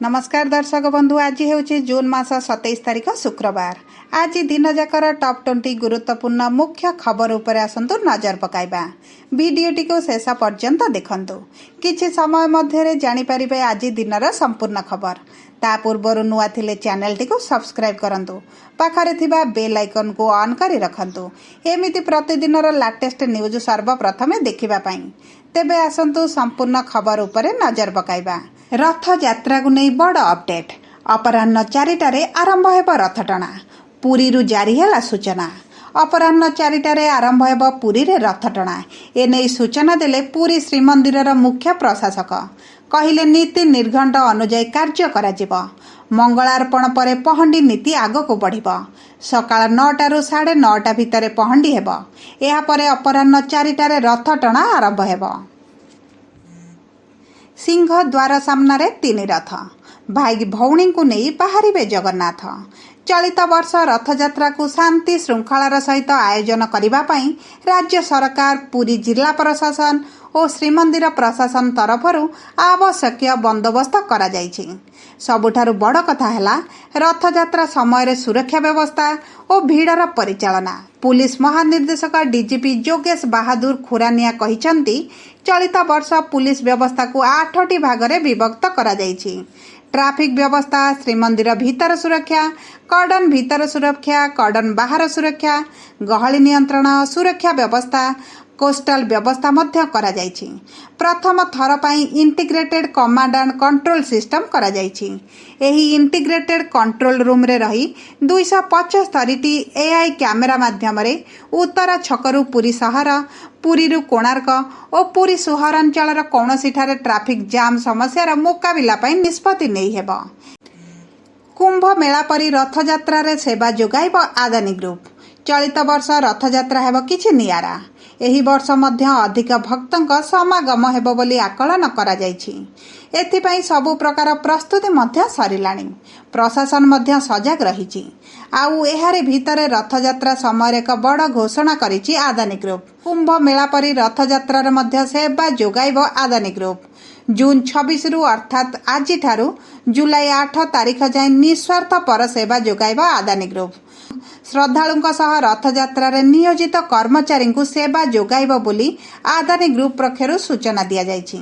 नमस्कार दर्शक बंधु, आज हूँ जून मास 27 तारिख शुक्रवार। आज दिन जाकर टॉप 20 गुरुत्वपूर्ण मुख्य खबर उपर आसतु नजर पकाइबा। वीडियोटी को शेष पर्यंत देखंतु। किछि समय मध्य जानिपारे आज दिनर संपूर्ण खबर। ता पूर्व नुआ थिले चैनल टी को सब्सक्राइब करंतु। पाखरे थिबा बेल आइकन को ऑन करी रखंतु। एमिति प्रतिदिनर लेटेस्ट न्यूज सर्वप्रथमे देखिबा पई। तेबे आसंतु संपूर्ण खबर उपरे नजर पकाइबा। रथ यात्रा को नहीं बड़ अपडेट। अपराह्न 4टारे आरंभ हेब रथ टଣା। पुरी रु जारी है सूचना। अपराह्न 4टारे आरंभ हेब पुरी रे रथ टଣା। एने सूचना देले पुरी श्रीमंदिर मुख्य प्रशासक। कहिले नीति निर्घंट अनुଯାयी कार्य कराजिब। मंगलार्पण परे पहंडी नीति आगको बढ़िब। सकाळ 9टा रु 9:30 भितर पहंडी हेब। एहा परे अपराह्न 4टारे रथ टଣା आरंभ हेब। सिंह द्वार सामने 3 रथ। भाई भौणी को नहीं बाहरिबे जगन्नाथ। चलित वर्ष रथयात्रा को शांति श्रृंखलार सहित आयोजन करने राज्य सरकार, पुरी जिला प्रशासन और श्रीमंदिर प्रशासन तरफरु आवश्यक बंदोबस्त करा जायछि। सबुठारु बड़ कथा है रथयात्रा समय सुरक्षा व्यवस्था और भीड़र परिचालना। पुलिस महानिर्देशक डीजीपी जोगेश बहादुर खुरानिया कहिसंती चलित वर्ष पुलिस व्यवस्था को 8टी भागरे विभक्त करा जायछि। ट्राफिक व्यवस्था, श्रीमंदिर भीतर सुरक्षा, कर्डन भीतर सुरक्षा, कर्डन बाहर सुरक्षा, गहली नियंत्रण, सुरक्षा व्यवस्था, कोस्टल व्यवस्था मध्य करा जायछि। प्रथम थर पाई integrated command and control system करा जायछि। एही इंटीग्रेटेड कंट्रोल रूम रे रही 275टी एआई कैमेरा माध्यम रे उत्तर छकरू पुरी सहर, पुरी रु कोणार्क और पुरी सहरांचल कौनसी ठारे ट्राफिक जाम समस्यार मुकाबिला पाई निष्पत्ति नै हेबो। कुंभ मेला परी रथयात्रा रे सेवा जोगाइब आदानी ग्रुप। चलित वर्ष रथयात्रा हेब किछि नियारा। एही वर्ष मध्य अधिक भक्तंक समागम हेबो बोली आकलन करा जायछि। एथिपाई सबु प्रकार प्रस्तुति मध्य सरिलाणी। प्रशासन मध्य सजग रहिछि। आउ एहारे भितरे रथयात्रा समय एक बड़ घोषणा करिछि आदानी ग्रुप। कुंभ मेला परी रथयात्रा मध्य सेवा जोगाइब आदानी ग्रुप। जून 26 रु अर्थात आज ठारू जुलाई 8 तारिख जाए निस्वार्थ पर सेवा जोगाइब आदानी ग्रुप। श्रद्धालुंक सह रथयात्रा रे नियोजित कर्मचारी को सेवा जोगाइब बोली आदानी ग्रुप पक्षरु सूचना दिया जायछि।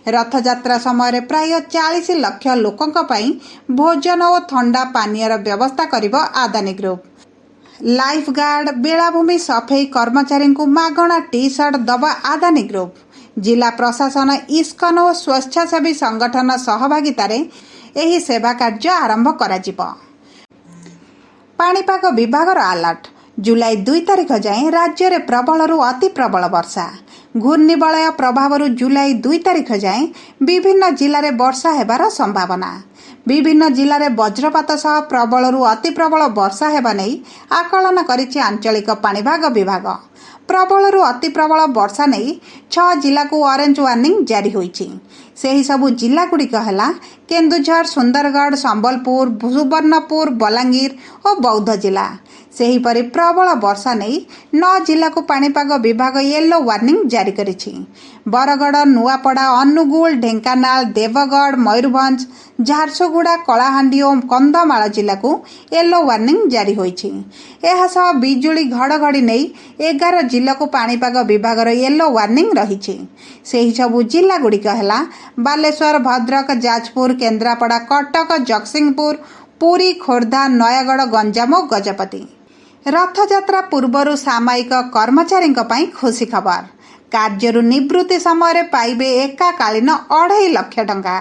रथयात्रा समय प्राय 40 लाख लोकंक पई भोजन और ठंडा पानीयर व्यवस्था करिब आदानी ग्रुप। लाइफ गार्ड, बेलाभूमि सफाई कर्मचारी को मागणा टी शर्ट दबा आदानी ग्रुप। जिला प्रशासन, इस्कन और स्वेच्छासेवी संगठन सहभागितारे एही सेवा कार्य आरंभ कराजिब। पाणीपाग विभागर अलर्ट। जुलाई 2 तारिख जाए राज्य में प्रबल अति प्रबल वर्षा। घूर्णिबलय प्रभाव जुलाई 2 तारिख जाए विभिन्न जिले में वर्षा हेबार संभावना। विभिन्न जिले में वज्रपात सह प्रबल अति प्रबल वर्षा हेबा नहीं आकलन करिछि आंचलिक पाणीपाग विभाग। प्रबल अति प्रबल वर्षा नहीं 6 जिला को ऑरेंज वार्निंग जारी होइछि। सेही सबु जिला गुड़िक है केन्दुझर, सुंदरगढ़, संबलपुर, सुवर्णपुर, बलांगीर और बौद्ध जिला। सेहीपरि प्रबल वर्षा नहीं 9 जिला को पाणीपाग विभाग येलो वार्निंग जारी करिछि। बरगढ़, नुआपड़ा, अनुगुल, ढेंकानाल, देवगढ़, मयूरभंज, झारसुगुड़ा, कलाहांडी और कंधमाल जिला को येलो वार्निंग जारी होइछि। एहा सह बिजुली घड़घड़ी नहीं 11 जिला को पाणीपाग विभाग येलो वार्निंग रहिछि। सेही सबु जिला गुड़िक है बालेश्वर, भद्रक, जाजपुर, केन्द्रापड़ा, कटक, जगतसिंहपुर, पुरी, खोर्धा, नयागढ़, गंजाम और गजपति। रथयात्रा पूर्वर सामयिक कर्मचारी खुशी खबर। कार्यरु निवृत्ति समय पाइबे एकाकालीन 2.5 लाख टंका।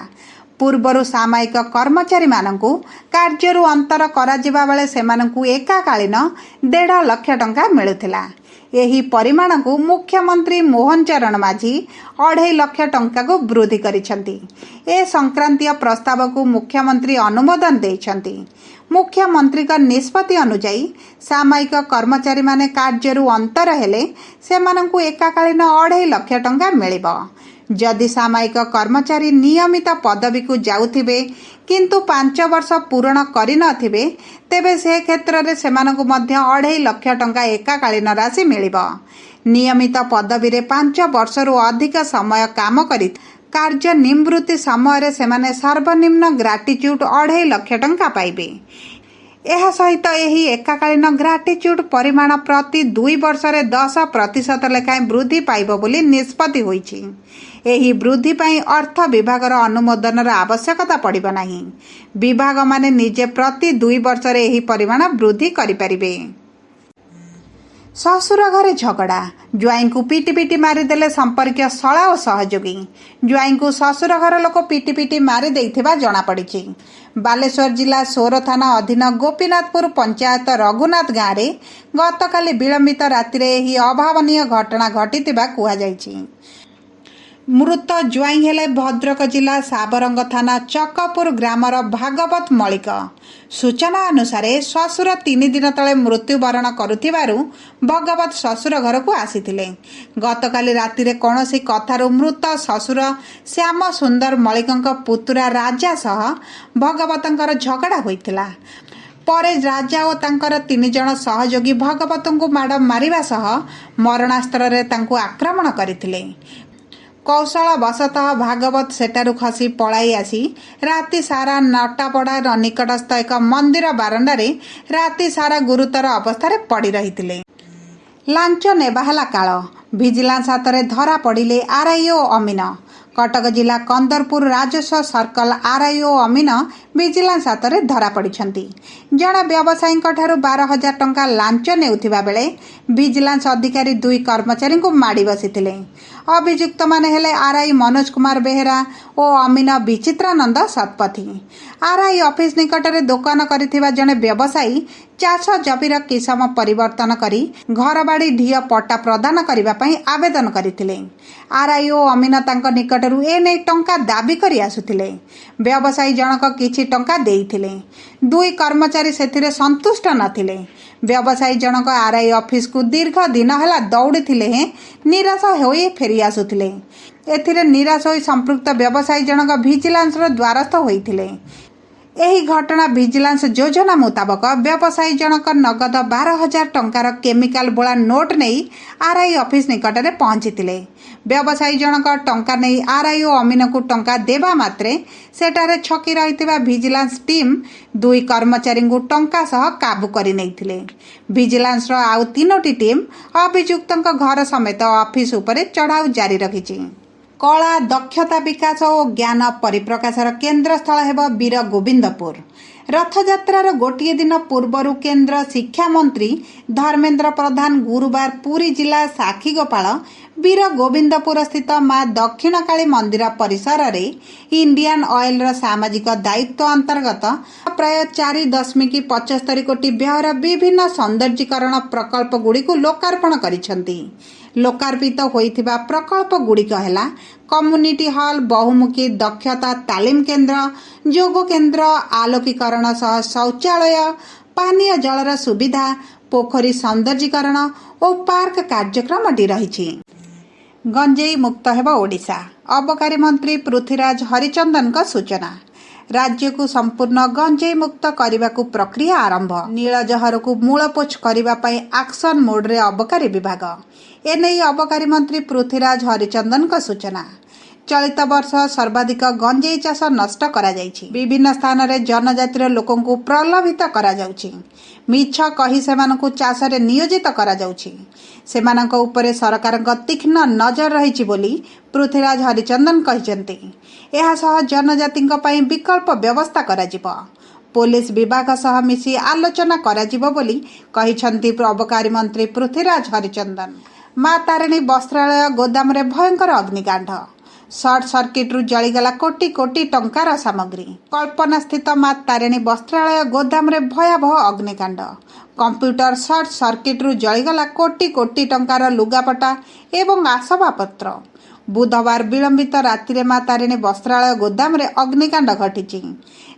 पूर्वर सामयिक कर्मचारी मानकु कार्यरु अंतर कराजिबा बेले सेमानकु एकाकालीन 1.5 लाख टंका मिलुथिला। एही परिमाण को मुख्यमंत्री मोहन चरण माझी 2.5 लाख टंका को वृद्धि करिसंती। ए संक्रांतीय प्रस्ताव को मुख्यमंत्री अनुमोदन देइछंती। मुख्यमंत्री का निष्पत्ति अनुଯାयी सामयिक कर्मचारी माने कार्यरु अंतर हेले सेमानकु एकाकालीन 2.5 लाख टंका मिलिबो। जदि सामयिक कर्मचारी नियमित पदवी को जाउथिबे किंतु 5 वर्ष पूर्ण करि नथिबे तेबे से क्षेत्र रे सेमानकु मध्य 2.5 लाख टंका एकाकालीन राशि मिलिबो। नियमित पदवी रे 5 वर्ष रु अधिक समय काम करी कार्य निवृत्ति समय सेमाने सर्वनिम्न ग्राटिट्यूड 2.5 लाख टंका पाइबे। यह सहित यही एकाकालीन ग्राटिट्यूड परिमाण प्रति 2 वर्ष 10% लेखाएं वृद्धि पाइब बोली निष्पत्ति होईछि। एही वृद्धि पई अर्थ विभागर अनुमोदनर आवश्यकता पड़िब नाही। विभाग माने निजे प्रति 2 वर्ष एही परिमाण वृद्धि करि परिबे। ससुर घरे झगड़ा, ज्वाई को पिटी पिटी मारिदेले संपर्कीय शला और सहयोगी। ज्वाई को ससुर घर लोक पिटी पिटी मारी देइथिबा जणा पड़िछि। बालेश्वर जिला सोर थाना अधीन गोपीनाथपुर पंचायत रघुनाथ गाँव में गतकाली विलंबित राति एही अभावनीय घटना घटिथिबा कुहा जाइछि। मृत ज्वाई हेले भद्रक जिला साबरंग थाना चकपुर ग्रामर भागवत मलिक। सूचना अनुसार श्वशुर 3 दिन तले मृत्युवरण करुथिबारु भगवत श्वशुर घर को आसीथिले। गतकाली रातिरे कोनोसी कथारु मृत श्वशुर श्याम सुंदर मलिकंक पुतुरा राजा सह भगवतंकर झगड़ा होइथिला। परे राजा और तांकर 3 जण सहयोगी भगवतंकु माड़ मारिबा सह मरणास्त्र रे तांकु आक्रमण करिथिले। कौशल बसतः भागवत सेठारु खसी पलाई आसी राति सारा नटापड़ा निकटस्थ एक मंदिर बारंडारे राति सारा गुरुतर अवस्था पड़ी रही। लांच नेबाहला काल विजिलेंस हाथ में धरा पड़िले आरआईओ अमीन। कटक जिला कंदरपुर राजस्व सर्कल आरआईओ अमीन विजिलेंस हाथ में धरा पड़िछंती। जड़े व्यवसायी 12,000 टंका लांच नेउथिबा बेले विजिलेंस अधिकारी 2 कर्मचारी को माड़ी बसिथिले। अभियुक्त माने हेले आरआई मनोज कुमार बेहेरा और अमीन विचित्रानंद शतपथी। आरआई ऑफिस निकट में दुकान करिथिबा जने व्यवसायी चाष जमीर किसम परिवर्तन करी घर बाड़ी ढिय पट्टा प्रदान करबा पई आवेदन करथिले। आरआई ओ अमीन तांक निकटरू एने टंका दाबी करी आसुथिले। व्यवसायी जनक किछि टंका देइथिले। 2 कर्मचारी सेथिरे संतुष्ट नथिले। व्यवसायी जनक आरआई ऑफिस को दीर्घ दिन हला दौड़िथिले हे निराश होई फेरी आसुथिले। एथिरे निराश होई संपृक्त व्यवसायी जनक विजिलेंस रो द्वारस्थ होइथिले। एही घटना विजिलेंस योजना मुताबक व्यवसायी जनक नगद 12,000 टंकार केमिकाल बोला नोट नहीं आरआई ऑफिस निकट में पहुंचीथिले। व्यवसायी जनक टंका नहीं आरआईओ अमीन को टंका देवा मात्रे सेठारे छकी रहिथिबा विजिलेंस टीम 2 कर्मचारी को टंका सह काबू करि नैथिले। विजिलेंस रो आउ 3टी टीम अभियुक्तଙ୍କ घर समेत ऑफिस उपरे चढ़ाऊ जारी रखिछि। कला दक्षता विकास और ज्ञान परिप्रकाशर केन्द्र स्थल हेब वीर गोविंदपुर। रथयात्रार गोटे दिन पूर्वर केन्द्र शिक्षा मंत्री धर्मेन्द्र प्रधान गुरुवार पुरी जिला साखीगोपाल वीर गोविंदपुर स्थित माँ दक्षिणकाली मंदिर परिसर में इंडियन ऑयल सामाजिक दायित्व अंतर्गत प्राय 4.75 कोटी व्ययर विभिन्न सौंदर्यीकरण प्रकल्प गुड़ी को लोकार्पण करिसेंती। लोकार्पित होइथिबा प्रकल्प गुड़िक हेला कम्युनिटी हॉल, बहुमुखी दक्षता तालीम केन्द्र, योग केन्द्र, आलोकीकरण सह शौचालय, पानीय जलर सुविधा, पोखरी सौंदर्यीकरण और पार्क कार्यक्रम रही। गंजेई मुक्त हेब ओडिशा। अबकारी मंत्री पृथ्वीराज हरिचंदन का सूचना। राज्य को संपूर्ण गंजेई मुक्त करने को प्रक्रिया आरंभ। नीलजहर को मूलपोछ करने एक्शन मोड रे अबकारी विभाग। एने अबकारी मंत्री पृथ्वीराज हरिचंदन का सूचना। चलित वर्ष सर्वाधिक गंजेई चाष नष्ट करा जाइछि। विभिन्न स्थान रे जनजातिर लोकों को प्रलोभित करा जाउछि। मिछ कही सेमानकु चाष रे नियोजित करा जाउछि। सेमानक उपरे सरकारक तीक्ष्ण नजर रहिछि बोली पृथ्वीराज हरिचंदन कहिसेंति। एहा सह जनजातिंक पई विकल्प व्यवस्था करा जिवो। पुलिस विभाग सह मिसी आलोचना करा जिवो बोली कहिसेंति अबकारी मंत्री पृथ्वीराज हरिचंदन। माँ तारिणी वस्त्रालय गोदाम रे भयंकर अग्निकांड। सर्ट सर्किट रु जलीगला कोटी कोटी टंकार सामग्री। कल्पना स्थित माँ तारिणी वस्त्रालय गोदाम रे भयावह अग्निकांड। कंप्यूटर सर्ट सर्किट रु जलीगला कोटी कोटी टंकार लुगापटा एवं आसबाबपत्र। बुधवार विलंबित राति माँ तारिणी वस्त्रालय गोदाम रे अग्निकांड घटी।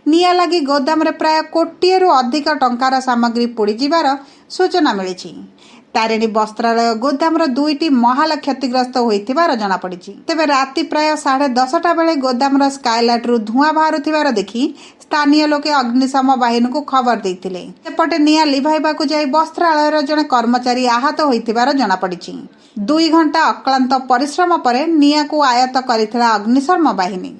निया लगी गोदाम रे प्राय कोटिए रु अधिक टंकार सामग्री पोड़ी जिबार सूचना मिली। तारिणी वस्त्रालय गोदामर 2टी महाल क्षतिग्रस्त होइथिबार जଣାपଡ଼ିଛି। तेबे राति प्राय 10:30 बेले गोदामर स्काइलाइट्रु धुआं बाहारुथिबार देखि स्थानीय लोके अग्निशम बाहिनी को खबर देइथिले। सेपटे निआं लिभाइबाकु जाई वस्त्रालयर जणे कर्मचारी आहत होइथिबार जଣାपଡ଼ିଛି। 2 घंटा अक्लांत परिश्रम पर निआं को आयत्त करिथिला अग्निशम बाहिनी।